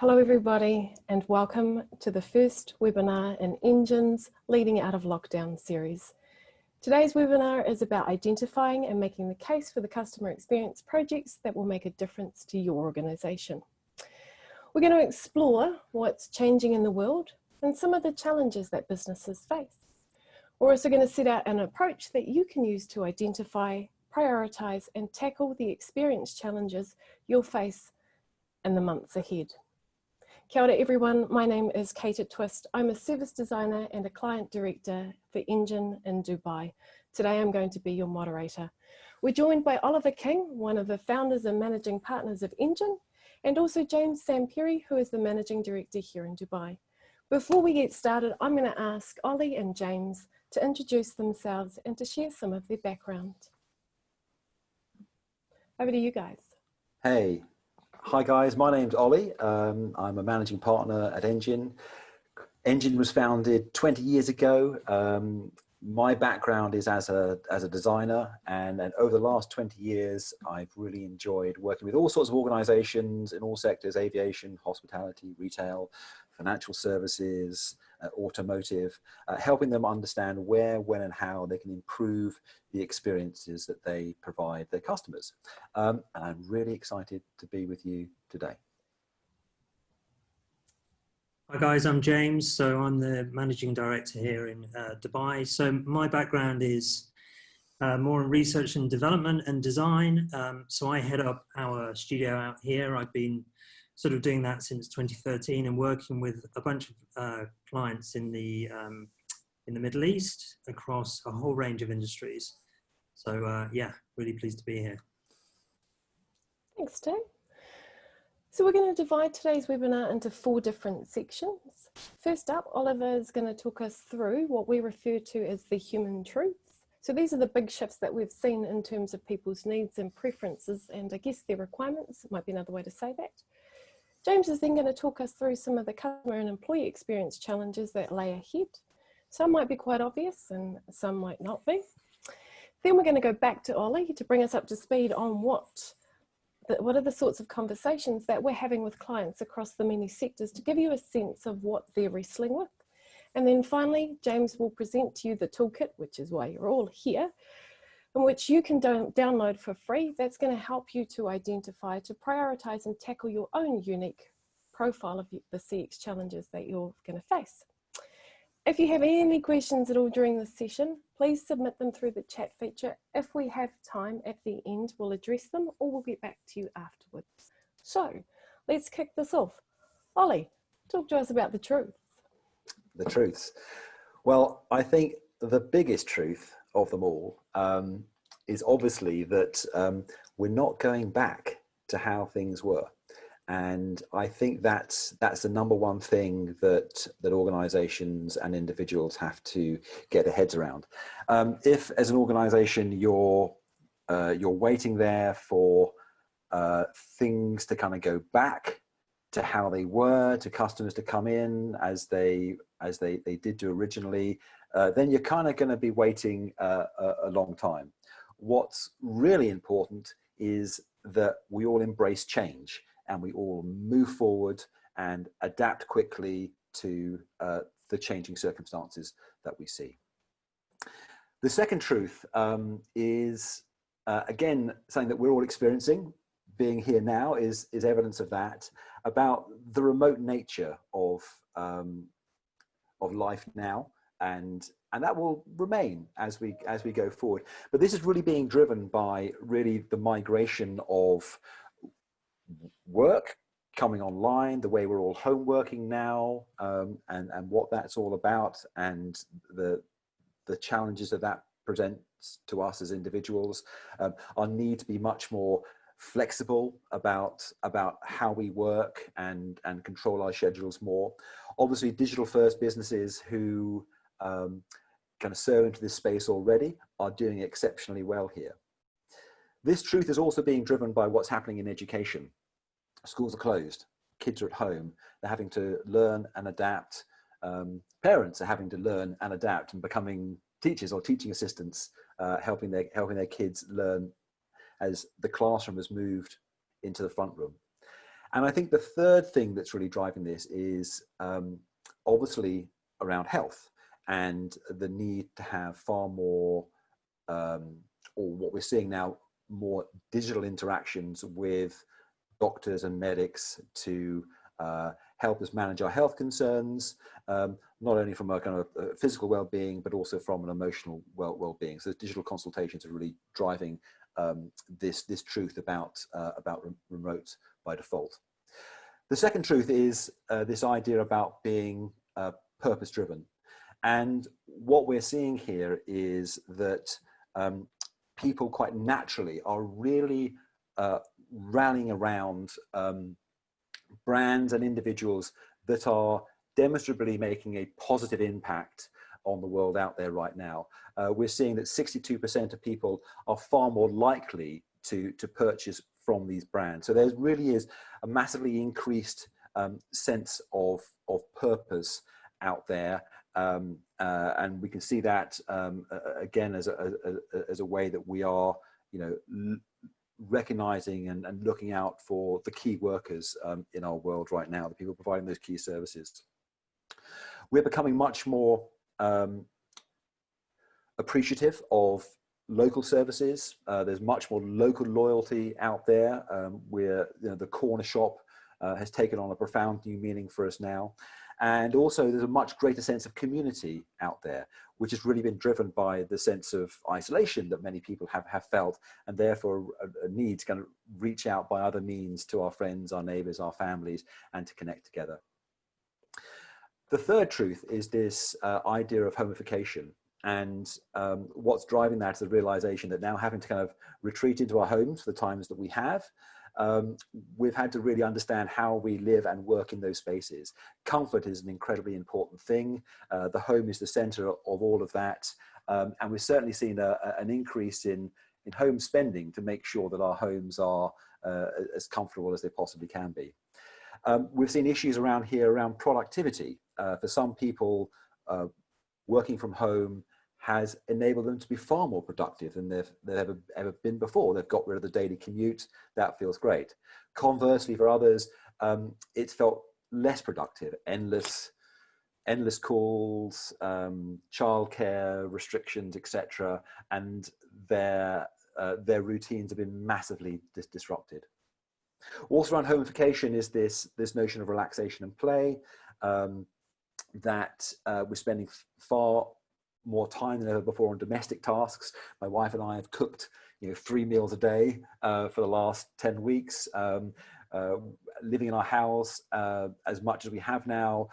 Hello everybody and welcome to the first webinar in Engines Leading Out of Lockdown series. Today's webinar is about identifying and making the case for the customer experience projects that will make a difference to your organisation. We're going to explore what's changing in the world and some of the challenges that businesses face. We're also going to set out an approach that you can use to identify, prioritise and tackle the experience challenges you'll face in the months ahead. Kia ora everyone, my name is Keita Twist. I'm a service designer and a client director for Engine in Dubai. Today I'm going to be your moderator. We're joined by Oliver King, one of the founders and managing partners of Engine, and also James Samperi, who is the managing director here in Dubai. Before we get started, I'm going to ask Ollie and James to introduce themselves and to share some of their background. Over to you guys. Hey. Hi guys, my name's Ollie. I'm a managing partner at Engine. Engine was founded 20 years ago. My background is as a designer, and over the last 20 years I've really enjoyed working with all sorts of organizations in all sectors: aviation, hospitality, retail, financial services, automotive, helping them understand where, when and how they can improve the experiences that they provide their customers. And I'm really excited to be with you today. Hi guys, I'm James. So I'm the managing director here in Dubai. So my background is more in research and development and design. So I head up our studio out here. I've been sort of doing that since 2013 and working with a bunch of clients in the Middle East across a whole range of industries. So yeah, really pleased to be here. Thanks, Dave. So we're going to divide today's webinar into 4 different sections. First up, Oliver is going to talk us through what we refer to as the human truths. So these are the big shifts that we've seen in terms of people's needs and preferences, and I guess their requirements, might be another way to say that. James is then going to talk us through some of the customer and employee experience challenges that lay ahead. Some might be quite obvious and some might not be. Then we're going to go back to Ollie to bring us up to speed on what are the sorts of conversations that we're having with clients across the many sectors to give you a sense of what they're wrestling with. And then finally, James will present to you the toolkit, which is why you're all here, in which you can download for free. That's going to help you to identify, to prioritize and tackle your own unique profile of the CX challenges that you're going to face. If you have any questions at all during this session, please submit them through the chat feature. If we have time at the end, we'll address them or we'll get back to you afterwards. So let's kick this off. Ollie, talk to us about the truths. The truths. Well, I think the biggest truth of them all is obviously that we're not going back to how things were. And I think that's the number one thing that organizations and individuals have to get their heads around. If as an organization you're waiting there for things to kind of go back to how they were, to customers to come in as they did do originally, then you're kind of going to be waiting a long time. What's really important is that we all embrace change and we all move forward and adapt quickly to the changing circumstances that we see. The second truth is, again, something that we're all experiencing. Being here now is evidence of that, about the remote nature of life now, and that will remain as we go forward. But this is really being driven by really the migration of work coming online, the way we're all home working now, and what that's all about, and the challenges that presents to us as individuals, our need to be much more flexible about how we work and control our schedules more. Obviously, digital first businesses who kind of serve into this space already are doing exceptionally well here. This truth is also being driven by what's happening in education. Schools are closed, kids are at home, they're having to learn and adapt. Parents are having to learn and adapt and becoming teachers or teaching assistants, helping their kids learn as the classroom has moved into the front room. And I think the third thing that's really driving this is obviously around health and the need to have far more, or what we're seeing now, more digital interactions with doctors and medics to help us manage our health concerns, not only from a kind of physical well-being, but also from an emotional well-being. So digital consultations are really driving this truth about remote by default. The second truth is this idea about being purpose-driven. And what we're seeing here is that people quite naturally are really rallying around brands and individuals that are demonstrably making a positive impact on the world out there right now. We're seeing that 62% of people are far more likely to purchase from these brands. So there really is a massively increased sense of purpose out there. And we can see that again as a way that we are, recognizing and looking out for the key workers in our world right now, the people providing those key services. We're becoming much more appreciative of local services. There's much more local loyalty out there. The corner shop has taken on a profound new meaning for us now. And also there's a much greater sense of community out there, which has really been driven by the sense of isolation that many people have felt, and therefore a need to kind of reach out by other means to our friends, our neighbors, our families, and to connect together. The third truth is this idea of homefication. And what's driving that is the realization that now, having to kind of retreat into our homes for the times that we have, we've had to really understand how we live and work in those spaces. Comfort is an incredibly important thing. The home is the center of all of that. And we've certainly seen an increase in home spending to make sure that our homes are as comfortable as they possibly can be. We've seen issues around here around productivity. For some people, working from home has enabled them to be far more productive than they've ever been before. They've got rid of the daily commute. That feels great. Conversely, for others, it's felt less productive, endless calls, childcare restrictions, etc., and their routines have been massively disrupted. Also around homefication is this notion of relaxation and play, that we're spending far more time than ever before on domestic tasks. My wife and I have cooked 3 meals a day for the last 10 weeks, living in our house as much as we have now.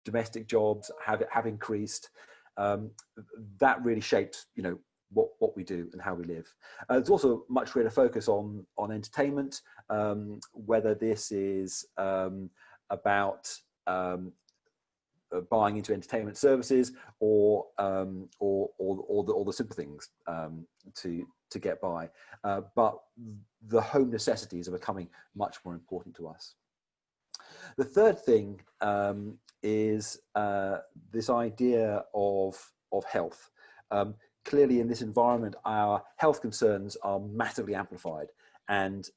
Domestic jobs have increased. That really shaped what we do and how we live. There's also much greater focus on entertainment, whether this is about buying into entertainment services or the simple things to get by. But the home necessities are becoming much more important to us. The third thing is this idea of health. Clearly in this environment, our health concerns are massively amplified, and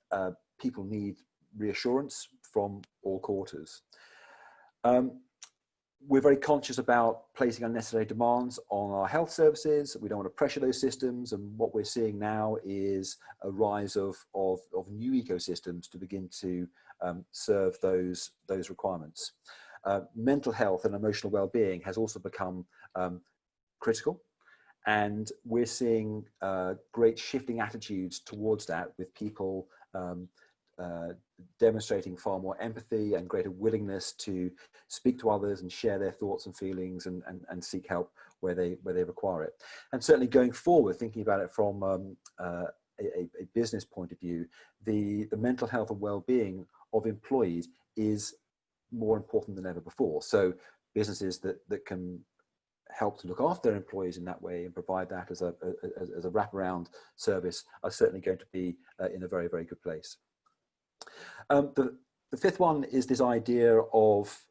people need reassurance from all quarters. We're very conscious about placing unnecessary demands on our health services. We don't want to pressure those systems, and what we're seeing now is a rise of new ecosystems to begin to serve those requirements. Mental health and emotional well-being has also become critical, and we're seeing great shifting attitudes towards that, with people demonstrating far more empathy and greater willingness to speak to others and share their thoughts and feelings and seek help where they require it. And certainly going forward, thinking about it from a business point of view, the mental health and well-being of employees is more important than ever before. So businesses that can help to look after their employees in that way and provide that as a wraparound service are certainly going to be in a very, very good place. The fifth one is this idea of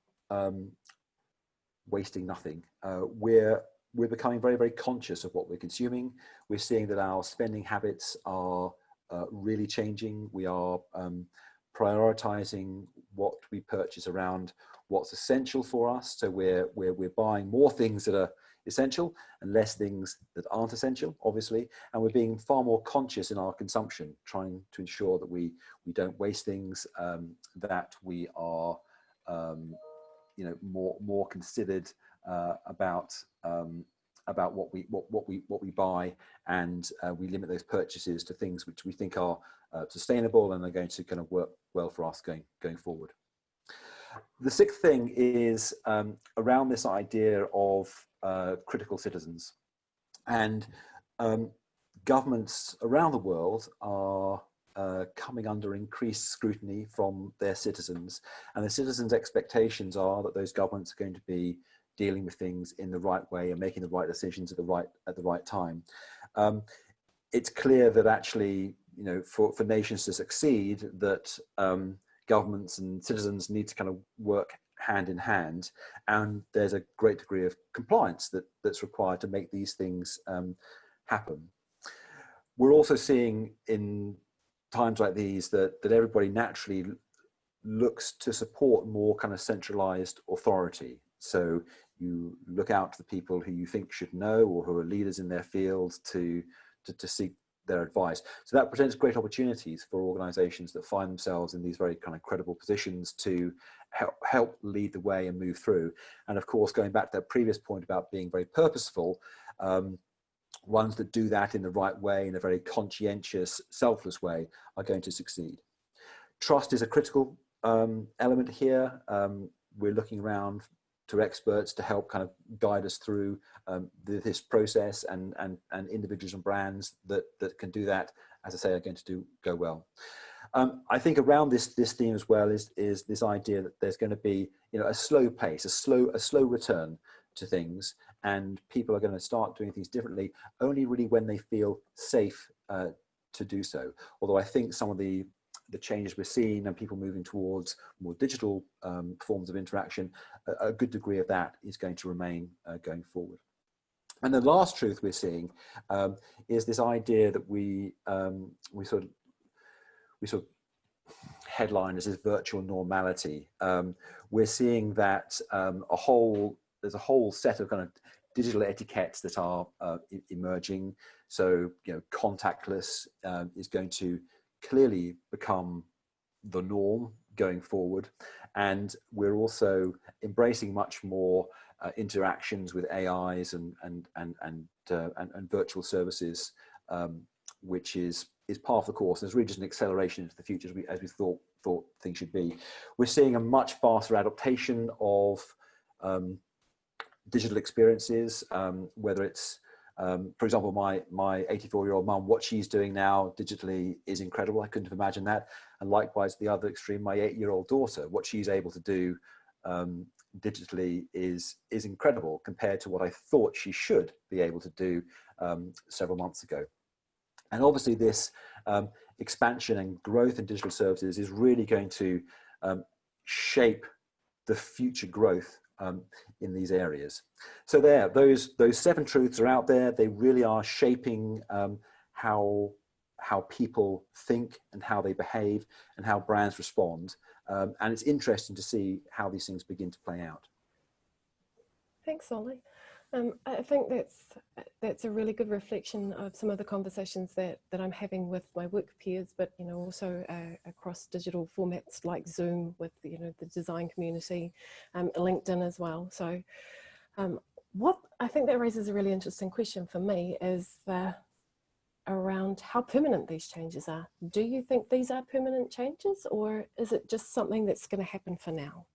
wasting nothing. We're becoming very, very conscious of what we're consuming. We're seeing that our spending habits are really changing. We are prioritizing what we purchase around what's essential for us. So we're buying more things that are essential and less things that aren't essential, obviously. And we're being far more conscious in our consumption, trying to ensure that we don't waste things, that we are more considered about what we buy, and we limit those purchases to things which we think are sustainable and are going to kind of work well for us going forward. The sixth thing is around this idea of critical citizens, and governments around the world are coming under increased scrutiny from their citizens, and the citizens' expectations are that those governments are going to be dealing with things in the right way and making the right decisions at the right time. It's clear that actually, for nations to succeed, that governments and citizens need to kind of work hand in hand, and there's a great degree of compliance that's required to make these things happen. We're also seeing in times like these that everybody naturally looks to support more kind of centralized authority. So you look out to the people who you think should know or who are leaders in their field to seek their advice. So that presents great opportunities for organizations that find themselves in these very kind of credible positions to help lead the way and move through. And of course, going back to that previous point about being very purposeful, ones that do that in the right way, in a very conscientious, selfless way, are going to succeed. Trust is a critical element here. We're looking around to experts to help kind of guide us through this process, and individuals and brands that can do that, as I say, are going to go well. I think around this theme as well is this idea that there's going to be a slow pace, a slow return to things, and people are going to start doing things differently only really when they feel safe to do so. Although I think some of the changes we're seeing and people moving towards more digital forms of interaction, a good degree of that is going to remain going forward. And the last truth we're seeing is this idea that we sort of headline as this virtual normality. We're seeing that there's a whole set of kind of digital etiquettes that are emerging. So contactless is going to clearly become the norm going forward, and we're also embracing much more interactions with AIs and virtual services, which is part of the course. There's really just an acceleration into the future as we thought things should be. We're seeing a much faster adaptation of digital experiences, whether it's for example, my 84-year-old mum, what she's doing now digitally is incredible. I couldn't have imagined that. And likewise, the other extreme, my 8-year-old daughter, what she's able to do digitally is incredible compared to what I thought she should be able to do several months ago. And obviously this expansion and growth in digital services is really going to shape the future growth in these areas. So those 7 truths are out there. They really are shaping how people think and how they behave and how brands respond. And it's interesting to see how these things begin to play out. Thanks, Ollie. I think that's a really good reflection of some of the conversations that I'm having with my work peers, but also across digital formats like Zoom with the design community, LinkedIn as well. So what I think that raises a really interesting question for me is around how permanent these changes are. Do you think these are permanent changes, or is it just something that's going to happen for now?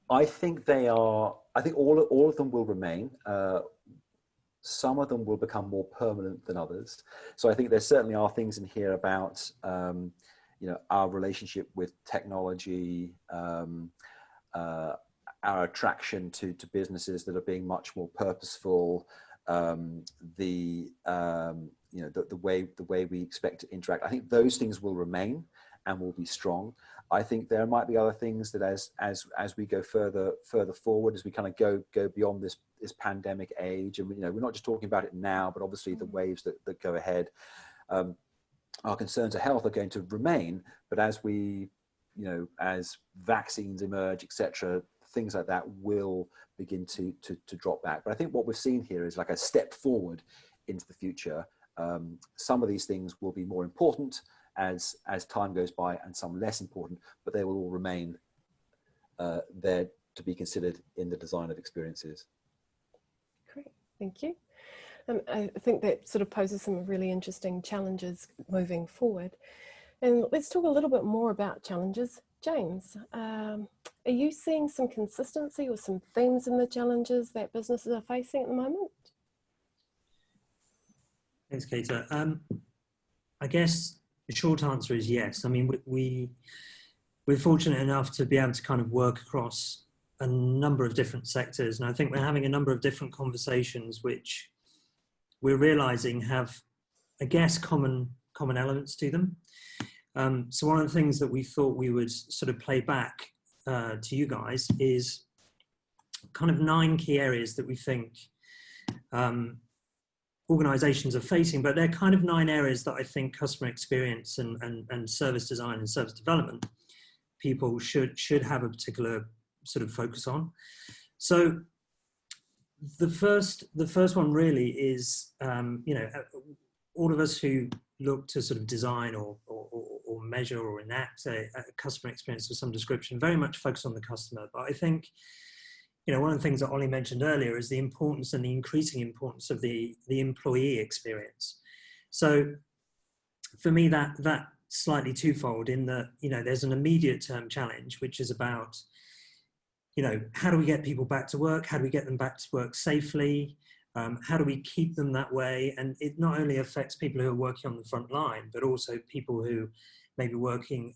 I think they are. I think all of them will remain. Some of them will become more permanent than others. So I think there certainly are things in here about our relationship with technology, our attraction to businesses that are being much more purposeful, the way we expect to interact. I think those things will remain and will be strong. I think there might be other things that as we go further forward, as we kind of go beyond this pandemic age, and we're not just talking about it now, but obviously the waves that go ahead. our concerns of health are going to remain, but as we, as vaccines emerge, etc., things like that will begin to drop back. But I think what we've seen here is like a step forward into the future. Some of these things will be more important as time goes by, and some less important, but they will all remain there to be considered in the design of experiences. Great, thank you. I think that sort of poses some really interesting challenges moving forward. And let's talk a little bit more about challenges. James, are you seeing some consistency or some themes in the challenges that businesses are facing at the moment? Thanks, Keita. I guess the short answer is yes. I mean, we're fortunate enough to be able to kind of work across a number of different sectors. And I think we're having a number of different conversations which we're realizing have, I guess, common elements to them. So one of the things that we thought we would sort of play back to you guys is kind of 9 key areas that we think organizations are facing, but they're kind of 9 areas that I think customer experience and service design and service development people should have a particular sort of focus on. So the first one really is, all of us who look to sort of design or measure or enact a customer experience of some description very much focus on the customer. But I think, one of the things that Ollie mentioned earlier is the importance and the increasing importance of the employee experience. So for me, that slightly twofold in that, there's an immediate term challenge, which is about, how do we get people back to work? How do we get them back to work safely? How do we keep them that way? And it not only affects people who are working on the front line, but also people who may be working,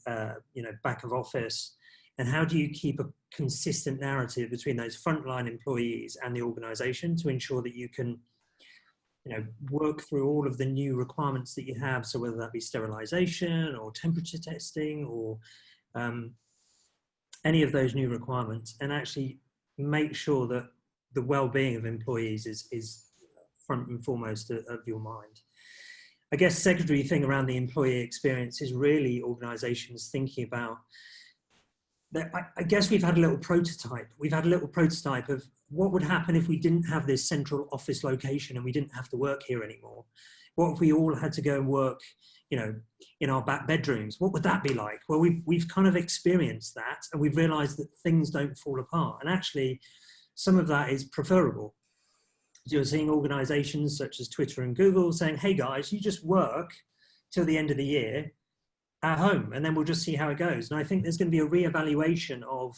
back of office. And how do you keep a consistent narrative between those frontline employees and the organization to ensure that you can, work through all of the new requirements that you have? So whether that be sterilization or temperature testing or any of those new requirements, and actually make sure that the well-being of employees is front and foremost of your mind. I guess secondary thing around the employee experience is really organizations thinking about that. I guess we've had a little prototype. We've had a little prototype of what would happen if we didn't have this central office location and we didn't have to work here anymore. What if we all had to go and work, in our back bedrooms? What would that be like? Well, we've kind of experienced that, and we've realized that things don't fall apart. And actually, some of that is preferable. You're seeing organizations such as Twitter and Google saying, hey guys, you just work till the end of the year at home, and then we'll just see how it goes. And I think there's going to be a reevaluation of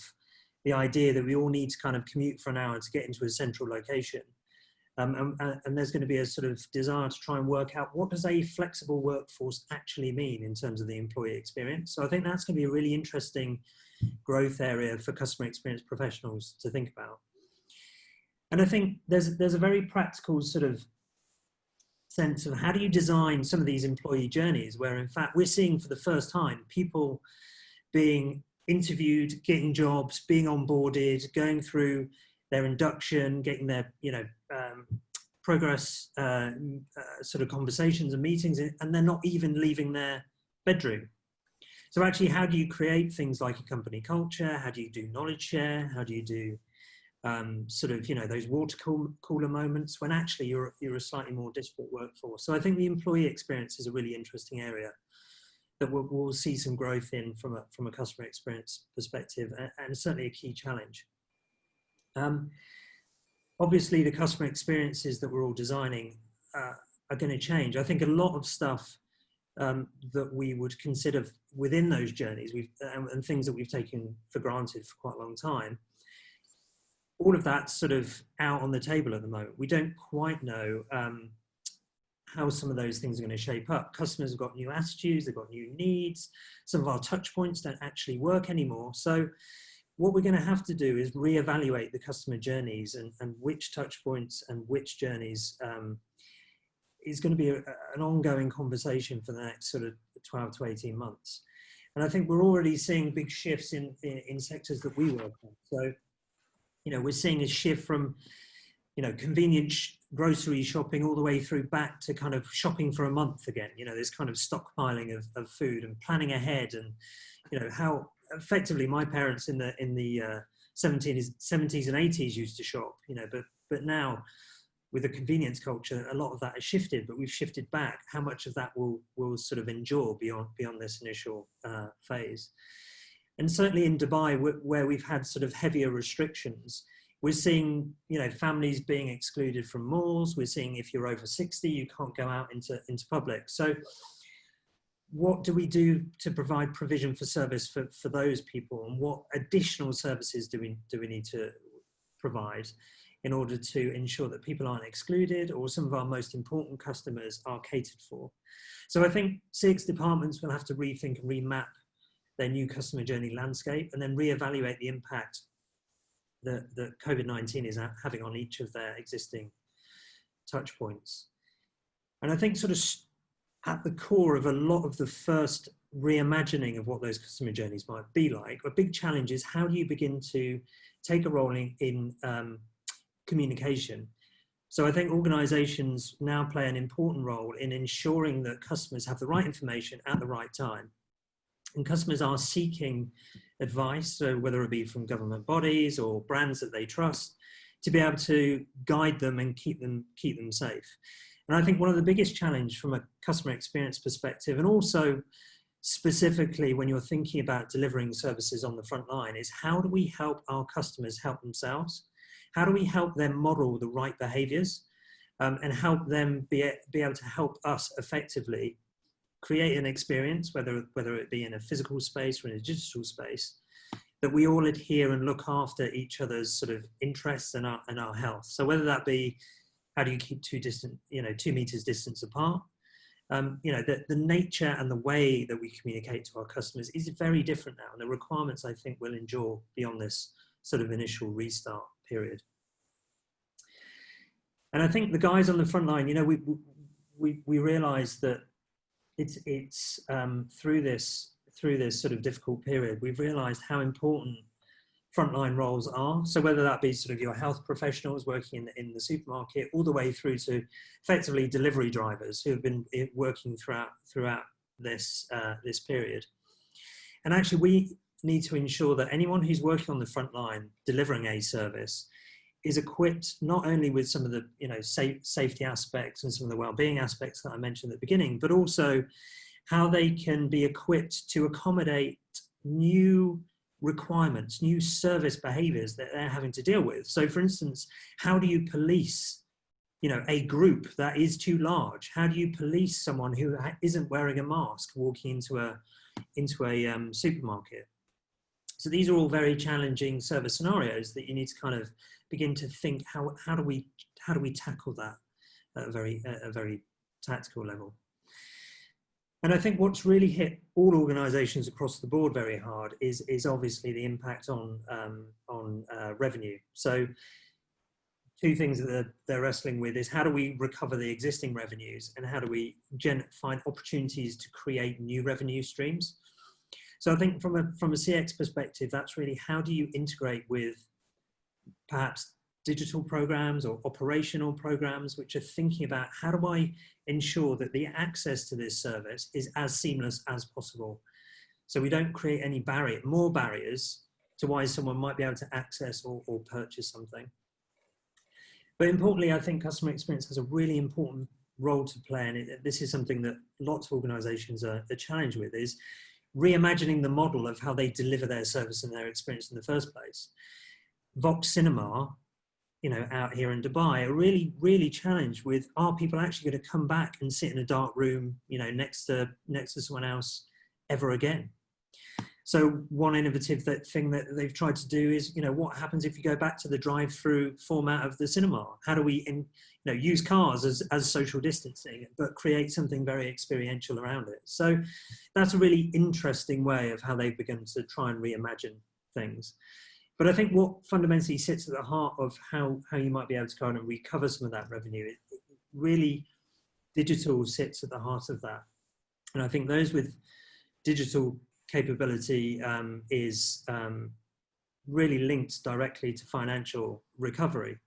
the idea that we all need to kind of commute for an hour to get into a central location. And there's going to be a sort of desire to try and work out what does a flexible workforce actually mean in terms of the employee experience. So I think that's going to be a really interesting growth area for customer experience professionals to think about. And I think there's a very practical sort of sense of how do you design some of these employee journeys where in fact we're seeing for the first time people being interviewed, getting jobs, being onboarded, going through their induction, getting their progress sort of conversations and meetings, and they're not even leaving their bedroom. So actually, how do you create things like a company culture? How do you do knowledge share? How do you do those water cooler moments when actually you're a slightly more disparate workforce? So I think the employee experience is a really interesting area that we'll see some growth in from a customer experience perspective, and certainly a key challenge. Obviously, the customer experiences that we're all designing are going to change. I think a lot of stuff that we would consider within those journeys and things that we've taken for granted for quite a long time, all of that's sort of out on the table at the moment. We don't quite know how some of those things are going to shape up. Customers have got new attitudes, they've got new needs. Some of our touch points don't actually work anymore. So what we're going to have to do is reevaluate the customer journeys and which touch points and which journeys is going to be an ongoing conversation for the next sort of 12 to 18 months. And I think we're already seeing big shifts in sectors that we work on. So, we're seeing a shift from, convenient grocery shopping all the way through back to kind of shopping for a month again, you know, this kind of stockpiling of food and planning ahead. And, you know, how effectively my parents in the 70s and 80s used to shop, you know, but now with the convenience culture, a lot of that has shifted, but we've shifted back. How much of that will sort of endure beyond this initial phase? And certainly in Dubai, where we've had sort of heavier restrictions, we're seeing, you know, families being excluded from malls. We're seeing if you're over 60, you can't go out into public. So what do we do to provide provision for service for those people? And what additional services do we need to provide in order to ensure that people aren't excluded or some of our most important customers are catered for? So I think CX departments will have to rethink and remap their new customer journey landscape and then reevaluate the impact that COVID-19 is having on each of their existing touch points. And I think sort of at the core of a lot of the first reimagining of what those customer journeys might be like, a big challenge is how do you begin to take a role in communication? So I think organizations now play an important role in ensuring that customers have the right information at the right time. And customers are seeking advice, so whether it be from government bodies or brands that they trust, to be able to guide them and keep them safe. And I think one of the biggest challenges from a customer experience perspective, and also specifically when you're thinking about delivering services on the front line, is how do we help our customers help themselves? How do we help them model the right behaviors and help them be able to help us effectively create an experience, whether it be in a physical space or in a digital space, that we all adhere and look after each other's sort of interests and our health. So whether that be, how do you keep 2 meters distance apart? You know, the nature and the way that we communicate to our customers is very different now. And the requirements, I think, will endure beyond this sort of initial restart period. And I think the guys on the front line, you know, we realized that it's through this sort of difficult period, we've realized how important frontline roles are. So whether that be sort of your health professionals working in the supermarket, all the way through to effectively delivery drivers who have been working throughout this period. And actually we need to ensure that anyone who's working on the front line delivering a service is equipped not only with some of the, you know, safety aspects and some of the well-being aspects that I mentioned at the beginning, but also how they can be equipped to accommodate new requirements, new service behaviors that they're having to deal with. So for instance, how do you police, you know, a group that is too large? How do you police someone who isn't wearing a mask walking into a supermarket? So these are all very challenging service scenarios that you need to kind of begin to think, how do we tackle that at a very tactical level? And I think what's really hit all organisations across the board very hard is obviously the impact on revenue. So 2 things that they're wrestling with is how do we recover the existing revenues and how do we find opportunities to create new revenue streams? So I think from a CX perspective, that's really how do you integrate with perhaps digital programs or operational programs which are thinking about how do I ensure that the access to this service is as seamless as possible, so we don't create any more barriers to why someone might be able to access or purchase something. But importantly, I think customer experience has a really important role to play, and this is something that lots of organizations are challenged with, is reimagining the model of how they deliver their service and their experience in the first place. Vox Cinema, you know, out here in Dubai, are really, really challenged with, are people actually going to come back and sit in a dark room, you know, next to someone else ever again? So one innovative thing that they've tried to do is, you know, what happens if you go back to the drive-through format of the cinema? How do we, use cars as social distancing, but create something very experiential around it? So that's a really interesting way of how they've begun to try and reimagine things. But I think what fundamentally sits at the heart of how you might be able to kind of recover some of that revenue, really digital sits at the heart of that. And I think those with digital capability is really linked directly to financial recovery.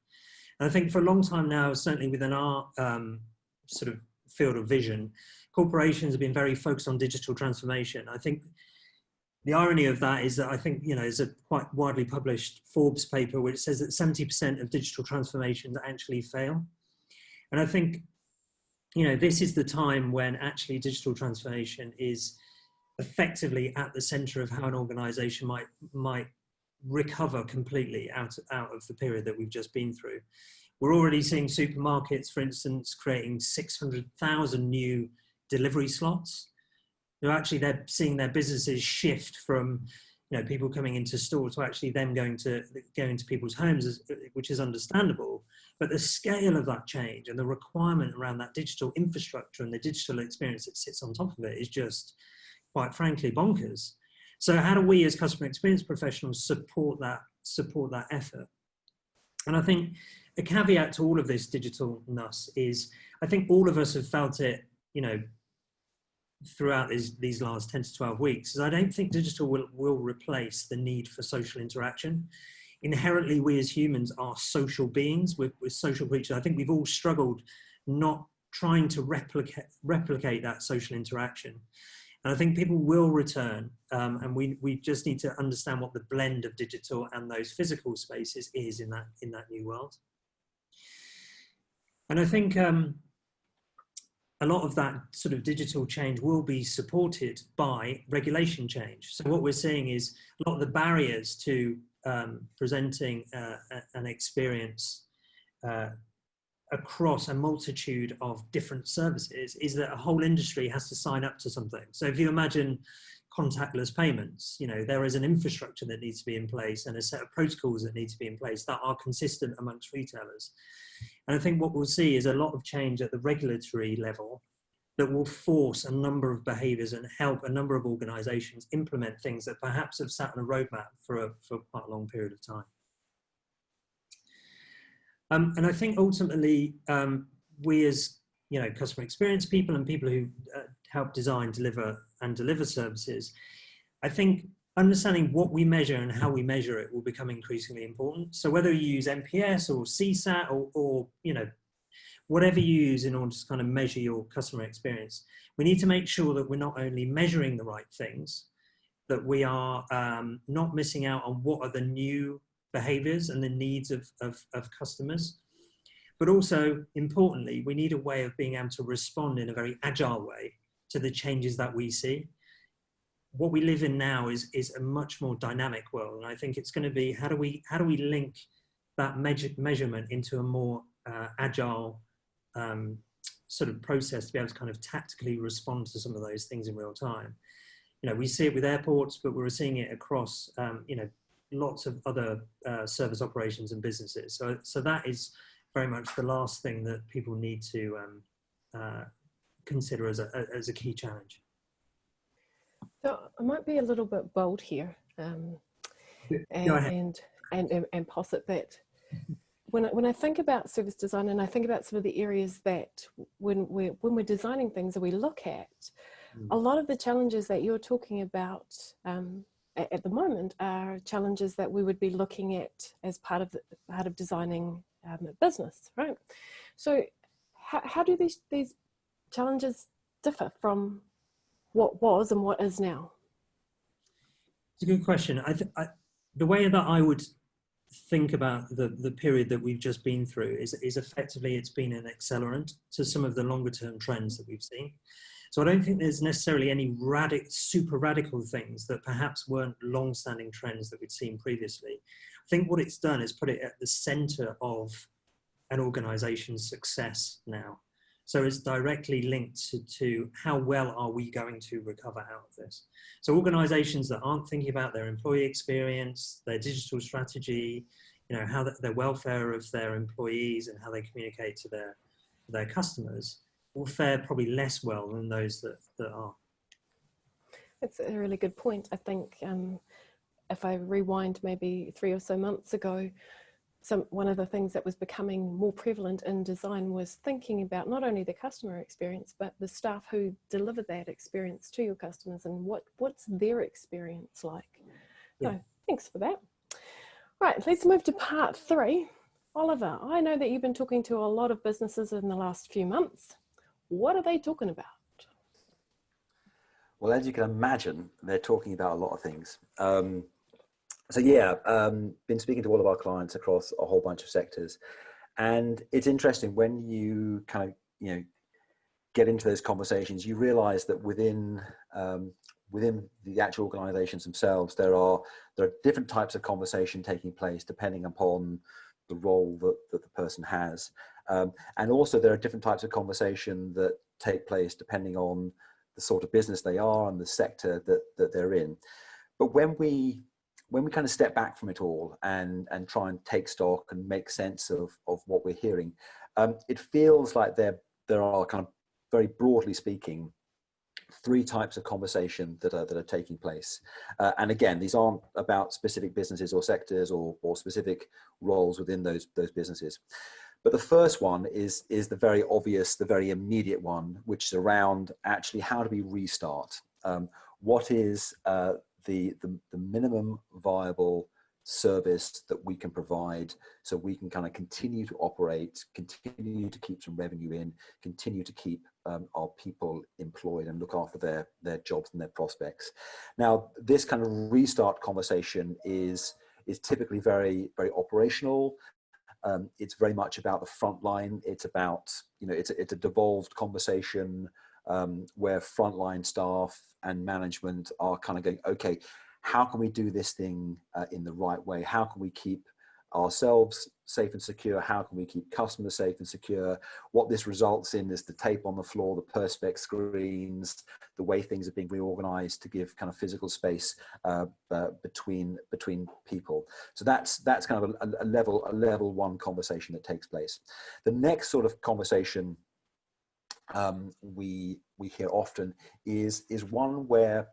And I think for a long time now, certainly within our sort of field of vision, corporations have been very focused on digital transformation. I think the irony of that is that I think, there's a quite widely published Forbes paper which says that 70% of digital transformations actually fail. And I think, this is the time when actually digital transformation is effectively at the center of how an organization might recover completely out of the period that we've just been through. We're already seeing supermarkets, for instance, creating 600,000 new delivery slots. They're seeing their businesses shift from, people coming into stores to actually them going to people's homes, which is understandable. But the scale of that change and the requirement around that digital infrastructure and the digital experience that sits on top of it is just, quite frankly, bonkers. So how do we as customer experience professionals support that effort? And I think a caveat to all of this digitalness is, I think all of us have felt it, throughout these last 10 to 12 weeks, is I don't think digital will replace the need for social interaction. Inherently, we as humans are social beings, we're social creatures. I think we've all struggled not trying to replicate that social interaction. And I think people will return, and we just need to understand what the blend of digital and those physical spaces is in that new world. And I think a lot of that sort of digital change will be supported by regulation change. So what we're seeing is a lot of the barriers to presenting an experience across a multitude of different services is that a whole industry has to sign up to something. So if you imagine contactless payments, there is an infrastructure that needs to be in place and a set of protocols that need to be in place that are consistent amongst retailers. And I think what we'll see is a lot of change at the regulatory level that will force a number of behaviours and help a number of organisations implement things that perhaps have sat on a roadmap for quite a long period of time. And I think ultimately, we as customer experience people and people who help design, deliver services, I think understanding what we measure and how we measure it will become increasingly important. So whether you use NPS or CSAT or whatever you use in order to kind of measure your customer experience, we need to make sure that we're not only measuring the right things, that we are not missing out on what are the new behaviors and the needs of customers. But also, importantly, we need a way of being able to respond in a very agile way to the changes that we see. What we live in now is a much more dynamic world. And I think it's going to be, how do we link that measurement into a more agile sort of process to be able to kind of tactically respond to some of those things in real time. We see it with airports, but we're seeing it across, lots of other service operations and businesses. So that is very much the last thing that people need to consider as a key challenge. So I might be a little bit bold here, and posit that when I think about service design and I think about some of the areas that when we're designing things that we look at, a lot of the challenges that you're talking about at the moment are challenges that we would be looking at as part of designing a business, right? So how do these challenges differ from what was and what is now? It's a good question. The way that I would think about the period that we've just been through is effectively it's been an accelerant to some of the longer term trends that we've seen. So I don't think there's necessarily any super radical things that perhaps weren't long-standing trends that we'd seen previously. I think what it's done is put it at the center of an organization's success now. So it's directly linked to how well are we going to recover out of this. So organizations that aren't thinking about their employee experience, their digital strategy, how their welfare of their employees and how they communicate to their customers will fare probably less well than those that are. That's a really good point. I think if I rewind maybe 3 or so months ago, one of the things that was becoming more prevalent in design was thinking about not only the customer experience, but the staff who deliver that experience to your customers and what's their experience like. Yeah. So thanks for that. Right, let's move to part 3. Oliver, I know that you've been talking to a lot of businesses in the last few months. What are they talking about? Well, as you can imagine, they're talking about a lot of things. Been speaking to all of our clients across a whole bunch of sectors, and it's interesting when you kind of get into those conversations. You realise that within the actual organisations themselves, there are different types of conversation taking place depending upon the role that the person has, and also there are different types of conversation that take place depending on the sort of business they are and the sector that they're in. But when we kind of step back from it all and try and take stock and make sense of what we're hearing, it feels like there are kind of, very broadly speaking, three types of conversation that are taking place. And again, these aren't about specific businesses or sectors or specific roles within those businesses. But the first one is the very obvious, the very immediate one, which is around actually how do we restart? What is the minimum viable service that we can provide so we can kind of continue to operate, continue to keep some revenue in, continue to keep our people employed and look after their jobs and their prospects. Now, this kind of restart conversation is typically very, very operational. It's very much about the front line. It's about, it's a devolved conversation where frontline staff and management are kind of going, okay, how can we do this thing in the right way? How can we keep ourselves safe and secure? How can we keep customers safe and secure? What this results in is the tape on the floor, the perspex screens, the way things are being reorganized to give kind of physical space between people. So that's kind of a level one conversation that takes place. The next sort of conversation we hear often is one where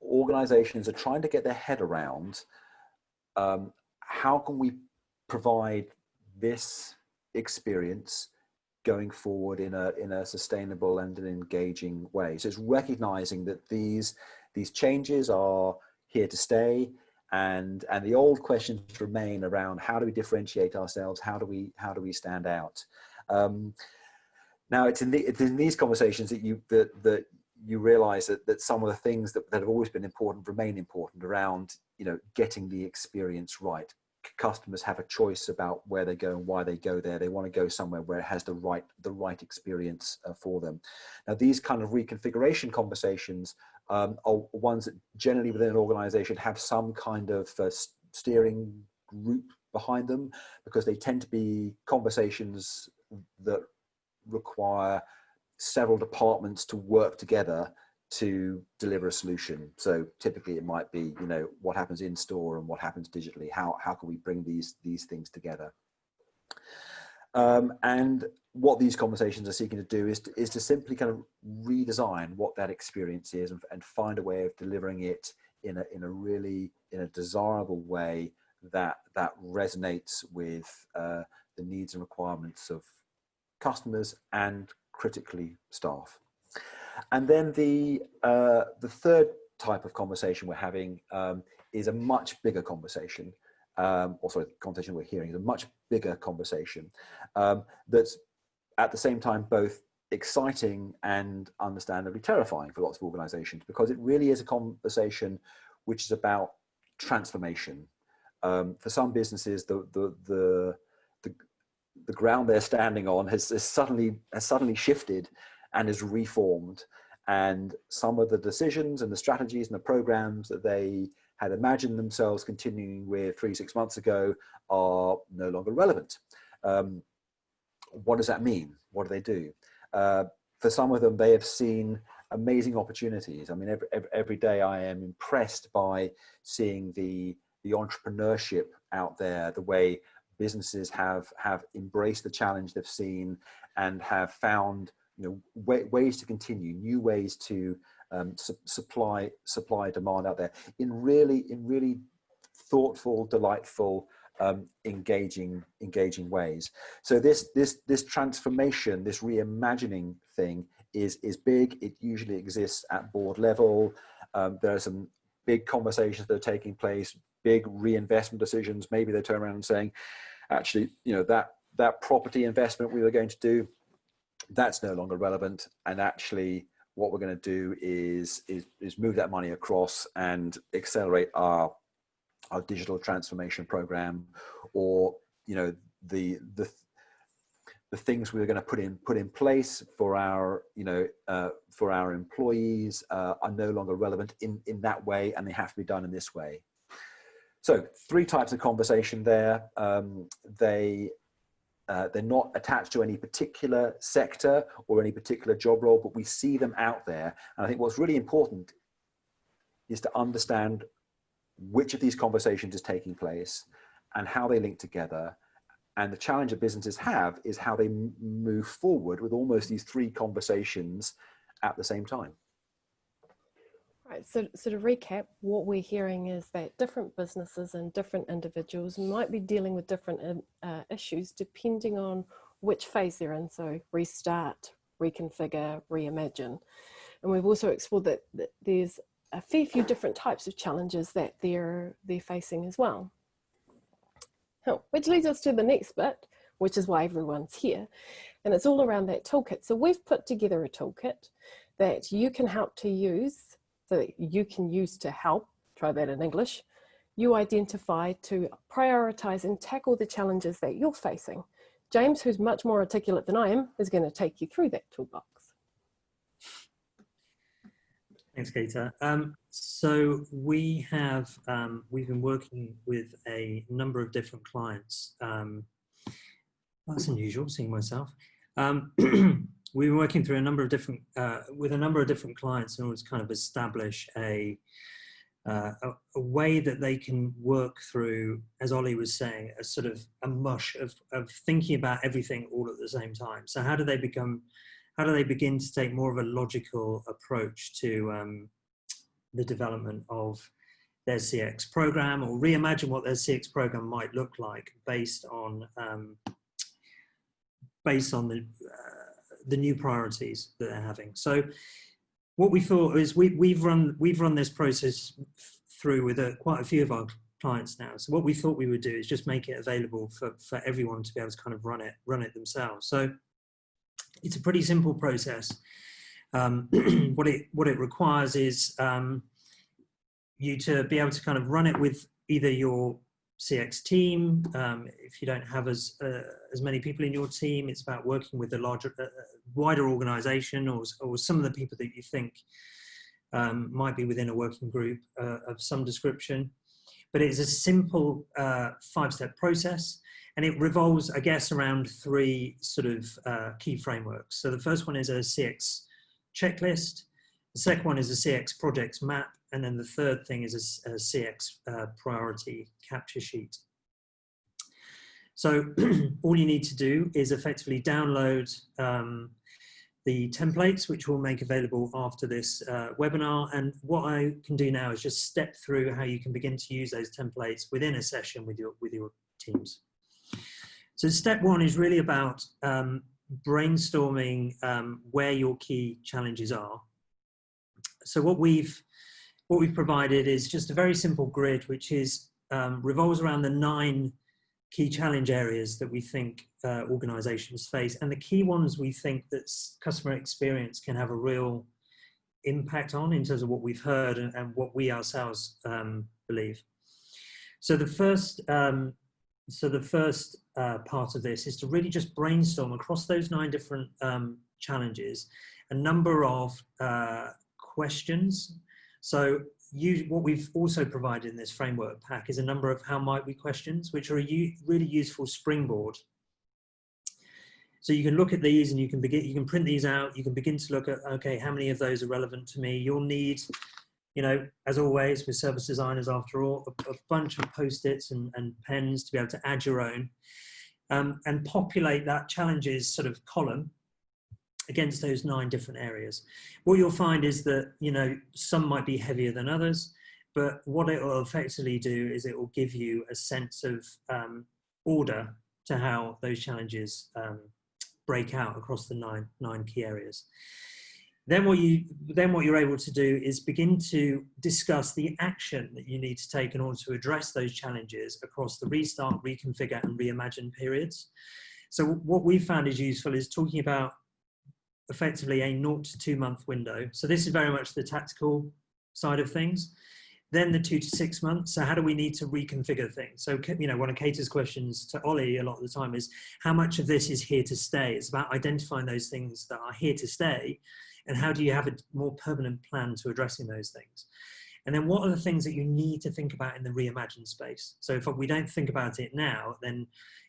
organizations are trying to get their head around how can we provide this experience going forward in a sustainable and an engaging way. So it's recognizing that these changes are here to stay, and the old questions remain around how do we differentiate ourselves, how do we stand out. Now it's in these conversations that you realize that some of the things that have always been important remain important around, getting the experience right. Customers have a choice about where they go and why they go there. They want to go somewhere where it has the right experience for them. Now, these kind of reconfiguration conversations are ones that generally within an organization have some kind of steering group behind them, because they tend to be conversations that require several departments to work together to deliver a solution. So typically it might be, what happens in store and what happens digitally. How can we bring these things together? And what these conversations are seeking to do is to simply kind of redesign what that experience is and find a way of delivering it in a desirable way that resonates with the needs and requirements of customers and critically staff. And then the third type of conversation we're having is a much bigger conversation. The conversation we're hearing is a much bigger conversation that's at the same time both exciting and understandably terrifying for lots of organizations, because it really is a conversation which is about transformation. For some businesses, the ground they're standing on has suddenly shifted and is reformed, and some of the decisions and the strategies and the programs that they had imagined themselves continuing with 3-6 months ago are no longer relevant. What does that mean? What do they do? For some of them, they have seen amazing opportunities. I mean, every day I am impressed by seeing the entrepreneurship out there, the way businesses have embraced the challenge they've seen and have found ways to continue, new ways to supply demand out there in really thoughtful, delightful, engaging ways. So this transformation, this reimagining thing is big. It usually exists at board level. There are some big conversations that are taking place, big reinvestment decisions. Maybe they turn around and saying, actually, that property investment we were going to do, that's no longer relevant. And actually what we're going to do is move that money across and accelerate our digital transformation program, or the things we were going to put in place for our employees are no longer relevant in that way, and they have to be done in this way. So 3 types of conversation there. They're not attached to any particular sector or any particular job role, but we see them out there. And I think what's really important is to understand which of these conversations is taking place and how they link together. And the challenge that businesses have is how they move forward with almost these 3 conversations at the same time. Right, so to recap, what we're hearing is that different businesses and different individuals might be dealing with different issues depending on which phase they're in. So restart, reconfigure, reimagine. And we've also explored that there's a fair few different types of challenges that they're facing as well. Which leads us to the next bit, which is why everyone's here. And it's all around that toolkit. So we've put together a toolkit that you can help to use, so that you can use to help, try that in English, you identify to prioritize and tackle the challenges that you're facing. James, who's much more articulate than I am, is going to take you through that toolbox. Thanks, Keita. So we have, we've been working with a number of different clients. That's unusual, seeing myself. We've been working through a number of different, with a number of different clients in order to kind of establish a way that they can work through, as Ollie was saying, a sort of a mush of thinking about everything all at the same time. So how do they begin to take more of a logical approach to the development of their CX program, or reimagine what their CX program might look like based on the new priorities that they're having. So what we thought is we've run this process through with quite a few of our clients now. So what we thought we would do is just make it available for everyone to be able to kind of run it themselves. So it's a pretty simple process. What it requires is you to be able to kind of run it with either your CX team. If you don't have as many people in your team, it's about working with a larger, wider organization, or some of the people that you think might be within a working group of some description. But it's a simple 5-step process, and it revolves, I guess, around 3 sort of key frameworks. So the first one is a CX checklist. The second one is a CX projects map. And then the third thing is a CX priority capture sheet. So all you need to do is effectively download the templates, which we'll make available after this webinar. And what I can do now is just step through how you can begin to use those templates within a session with your teams. So step 1 is really about brainstorming where your key challenges are. So what we've provided is just a very simple grid, which is revolves around the 9 key challenge areas that we think organizations face, and the key ones we think that customer experience can have a real impact on in terms of what we've heard and what we ourselves believe. So the first part of this is to really just brainstorm across those 9 different challenges a number of questions. So what we've also provided in this framework pack is a number of how might we questions, which are a really useful springboard. So you can look at these and you can print these out. You can begin to look at, okay, how many of those are relevant to me? You'll need, as always with service designers, after all, a bunch of Post-its and pens to be able to add your own and populate that challenges sort of column against those 9 different areas. What you'll find is that, some might be heavier than others, but what it will effectively do is it will give you a sense of order to how those challenges break out across the nine key areas. Then what you're able to do is begin to discuss the action that you need to take in order to address those challenges across the restart, reconfigure, and reimagine periods. So what we've found is useful is talking about effectively a 0 to 2 month window. So this is very much the tactical side of things. Then the 2 to 6 months. So how do we need to reconfigure things? So, you know, one of Keita's questions to Ollie a lot of the time is how much of this is here to stay? It's about identifying those things that are here to stay, and how do you have a more permanent plan to addressing those things? And then what are the things that you need to think about in the reimagine space? So if we don't think about it now, then,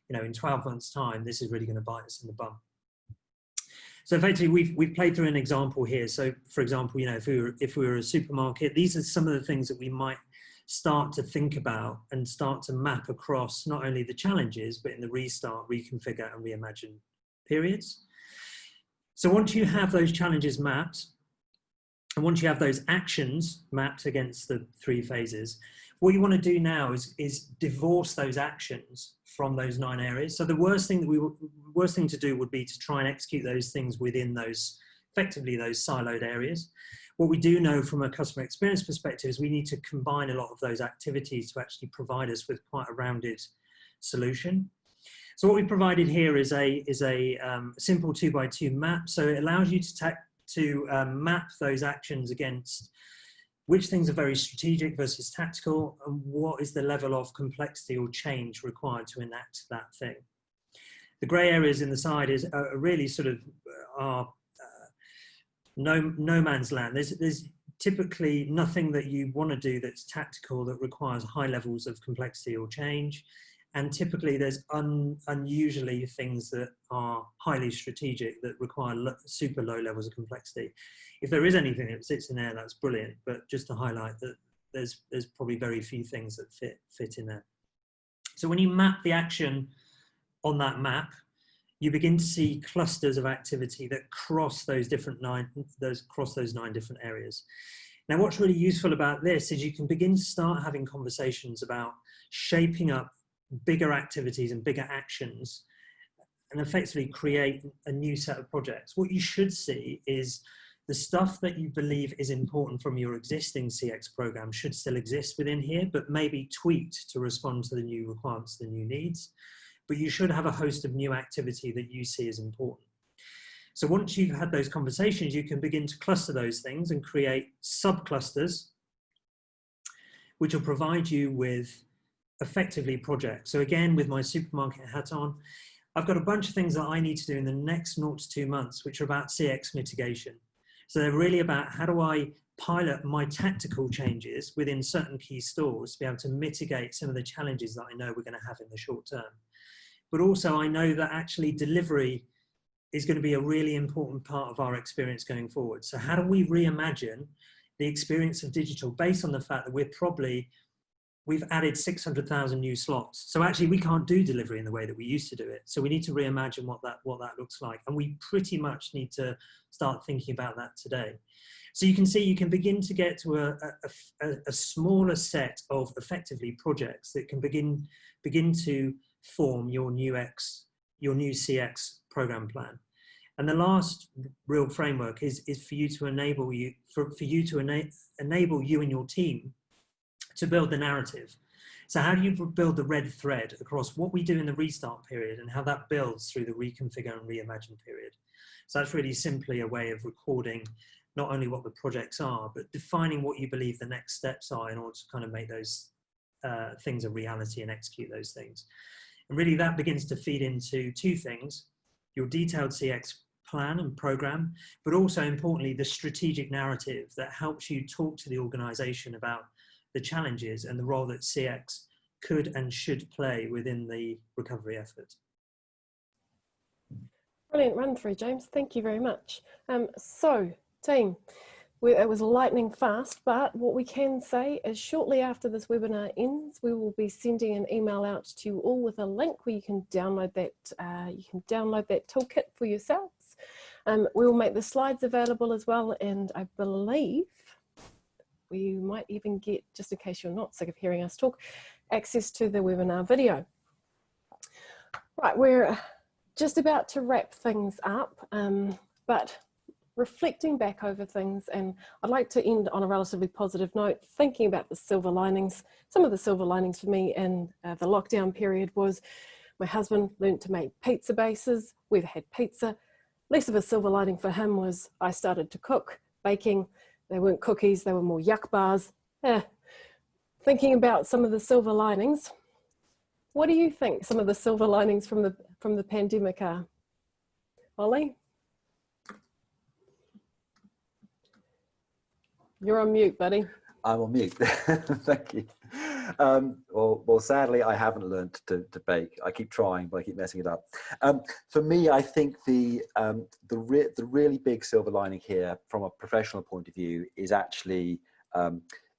you know, in 12 months time, this is really going to bite us in the bum. So effectively, we've played through an example here. So for example, you know, if we were a supermarket, these are some of the things that we might start to think about and start to map across not only the challenges, but in the restart, reconfigure, and reimagine periods. So once you have those challenges mapped, and once you have those actions mapped against the 3 phases, what you want to do now is divorce those actions from those 9 areas. So the worst thing to do would be to try and execute those things within those, effectively those siloed areas. What we do know from a customer experience perspective is we need to combine a lot of those activities to actually provide us with quite a rounded solution. So what we provided here is a simple 2x2 map. So it allows you to map those actions against which things are very strategic versus tactical, and what is the level of complexity or change required to enact that thing. The grey areas in the side are really sort of no man's land. There's typically nothing that you want to do that's tactical that requires high levels of complexity or change. And typically there's unusually things that are highly strategic that require super low levels of complexity. If there is anything that sits in there, that's brilliant. But just to highlight that there's probably very few things that fit in there. So when you map the action on that map, you begin to see clusters of activity that cross those 9 different areas. Now, what's really useful about this is you can begin to start having conversations about shaping up bigger activities and bigger actions and effectively create a new set of projects. What you should see is the stuff that you believe is important from your existing CX program should still exist within here, but maybe tweaked to respond to the new requirements, the new needs. But you should have a host of new activity that you see as important. So once you've had those conversations, you can begin to cluster those things and create subclusters, which will provide you with effectively projects. So again, with my supermarket hat on, I've got a bunch of things that I need to do in the next 0 to 2 months, which are about CX mitigation. So they're really about how do I pilot my tactical changes within certain key stores to be able to mitigate some of the challenges that I know we're going to have in the short term. But also I know that actually delivery is going to be a really important part of our experience going forward. So how do we reimagine the experience of digital based on the fact that we've added 600,000 new slots. So actually we can't do delivery in the way that we used to do it. So we need to reimagine what that looks like. And we pretty much need to start thinking about that today. So you can see, you can begin to get to a smaller set of effectively projects that can begin to form your new CX program plan. And the last real framework is for you to enable you and your team to build the narrative. So how do you build the red thread across what we do in the restart period and how that builds through the reconfigure and reimagine period? So that's really simply a way of recording not only what the projects are, but defining what you believe the next steps are in order to kind of make those things a reality and execute those things. And really that begins to feed into 2 things: your detailed CX plan and program, but also importantly, the strategic narrative that helps you talk to the organization about the challenges and the role that CX could and should play within the recovery effort. Brilliant run through, James. Thank you very much. So, team, it was lightning fast, but what we can say is shortly after this webinar ends, we will be sending an email out to you all with a link where you can download that. Toolkit for yourselves. We will make the slides available as well, and I believe we might even get, just in case you're not sick of hearing us talk, access to the webinar video. Right, we're just about to wrap things up, but reflecting back over things. And I'd like to end on a relatively positive note, thinking about the silver linings. Some of the silver linings for me in the lockdown period was my husband learned to make pizza bases. We've had pizza. Less of a silver lining for him was I started to cook, baking. They weren't cookies, they were more yuck bars. Thinking about some of the silver linings, what do you think some of the silver linings from the pandemic are? Ollie? You're on mute, buddy. I'm on mute. Thank you. Well, sadly, I haven't learned to bake. I keep trying, but I keep messing it up. For me, I think the really big silver lining here, from a professional point of view, is actually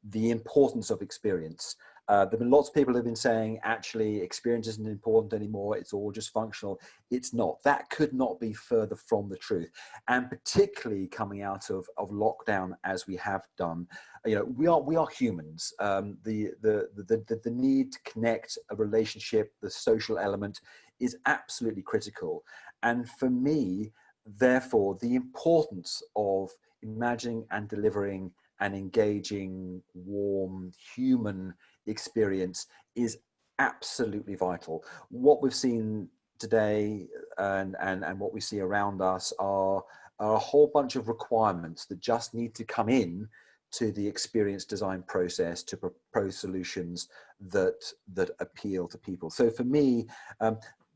the importance of experience. There have been lots of people who have been saying, actually, experience isn't important anymore. It's all just functional. It's not. That could not be further from the truth. And particularly coming out of lockdown, as we have done, you know, we are humans. The need to connect, a relationship, the social element is absolutely critical. And for me, therefore, the importance of imagining and delivering an engaging, warm, human experience is absolutely vital. What we've seen today and what we see around us are a whole bunch of requirements that just need to come in to the experience design process to propose solutions that appeal to people. So for me,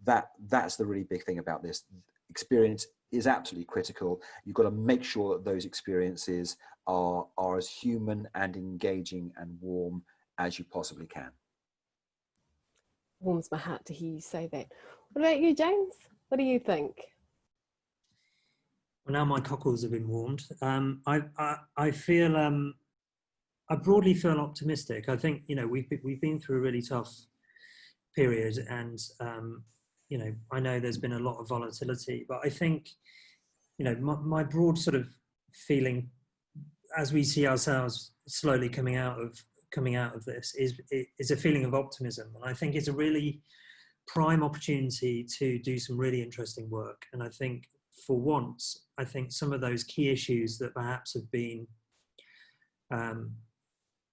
that's the really big thing about this. Experience is absolutely critical. You've got to make sure that those experiences are as human and engaging and warm as you possibly can. Warms my heart to hear you say that. What about you, James? What do you think? Well, now my cockles have been warmed. I feel I broadly feel optimistic. I think, you know, we've been through a really tough period, and you know, I know there's been a lot of volatility, but I think, you know, my broad sort of feeling as we see ourselves slowly coming out of this is a feeling of optimism. And I think it's a really prime opportunity to do some really interesting work. And I think for once, I think some of those key issues that perhaps have been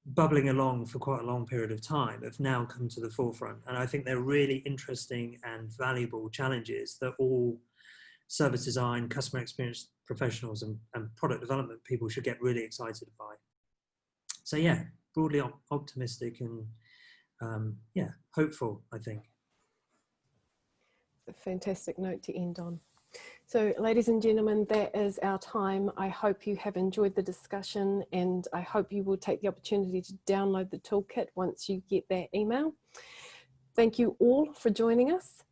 bubbling along for quite a long period of time have now come to the forefront. And I think they're really interesting and valuable challenges that all service design, customer experience professionals and product development people should get really excited by. So yeah, broadly optimistic and yeah, hopeful, I think. A fantastic note to end on. So ladies and gentlemen, that is our time. I hope you have enjoyed the discussion, and I hope you will take the opportunity to download the toolkit once you get that email. Thank you all for joining us.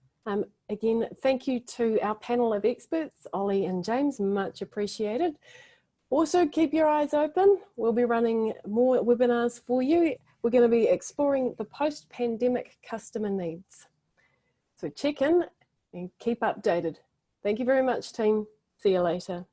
Again, thank you to our panel of experts, Ollie and James, much appreciated. Also, keep your eyes open. We'll be running more webinars for you. We're going to be exploring the post-pandemic customer needs. So check in and keep updated. Thank you very much, team. See you later.